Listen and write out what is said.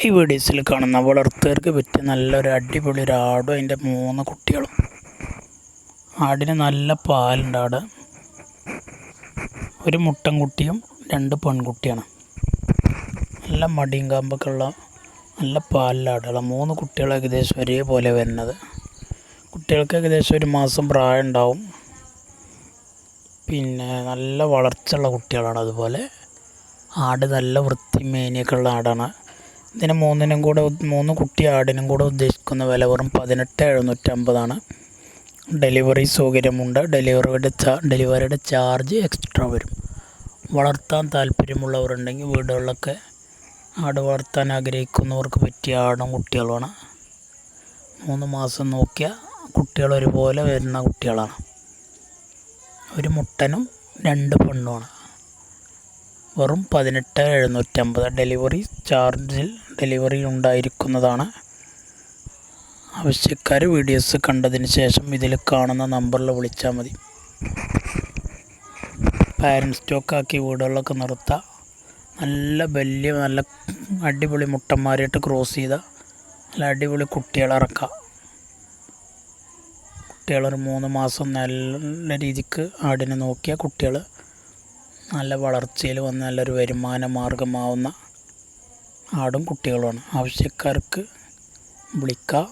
ഈ വീഡിയോസിൽ കാണുന്ന വളർത്തുകാർക്ക് പറ്റിയ നല്ലൊരു അടിപൊളി ഒരു ആടും അതിൻ്റെ 3 കുട്ടികളും. ആടിന് നല്ല പാലുണ്ട്. അവിടെ ഒരു മുട്ടൻകുട്ടിയും 2 പെൺകുട്ടിയാണ്. നല്ല മടിയും കാമ്പൊക്കെ ഉള്ള നല്ല പാലിലെ ആടുകളാണ്. 3 കുട്ടികൾ ഏകദേശം ഒരേപോലെ വരുന്നത്. കുട്ടികൾക്ക് ഏകദേശം 1 മാസം പ്രായം ഉണ്ടാവും. പിന്നെ നല്ല വളർച്ചയുള്ള കുട്ടികളാണ്. അതുപോലെ ആട് നല്ല വൃത്തി മേനിയൊക്കെ ഉള്ള ആടാണ്. ഇതിന് 3 കുട്ടി ആടിനും കൂടെ ഉദ്ദേശിക്കുന്ന വില വെറും 18,750 ഡെലിവറി സൗകര്യമുണ്ട്. ഡെലിവറിയുടെ ചാർജ് എക്സ്ട്രാ വരും. വളർത്താൻ താല്പര്യമുള്ളവരുണ്ടെങ്കിൽ വീടുകളിലൊക്കെ ആട് വളർത്താൻ ആഗ്രഹിക്കുന്നവർക്ക് പറ്റിയ ആടും കുട്ടികളുമാണ്. 3 മാസം നോക്കിയ കുട്ടികൾ ഒരുപോലെ വരുന്ന കുട്ടികളാണ്. ഒരു മുട്ടനും 2 പെണ്ണുമാണ്. വെറും 18,750 ഡെലിവറി ചാർജിൽ ഡെലിവറി ഉണ്ടായിരിക്കുന്നതാണ്. ആവശ്യക്കാർ വീഡിയോസ് കണ്ടതിന് ശേഷം ഇതിൽ കാണുന്ന നമ്പറിൽ വിളിച്ചാൽ മതി. പാരൻറ്റ് സ്റ്റോക്കാക്കി വീടുകളിലൊക്കെ നിർത്താം. നല്ല അടിപൊളി മുട്ടന്മാരായിട്ട് ക്രോസ് ചെയ്ത നല്ല അടിപൊളി കുട്ടികളെ ഇറക്കാം. കുട്ടികളൊരു 3 മാസം നല്ല രീതിക്ക് ആടിനെ നോക്കിയ കുട്ടികൾ നല്ല വളർച്ചയിൽ വന്ന് നല്ലൊരു വരുമാന മാർഗമാവുന്ന ആടും കുട്ടികളുമാണ്. ആവശ്യക്കാർക്ക് വിളിക്കാം.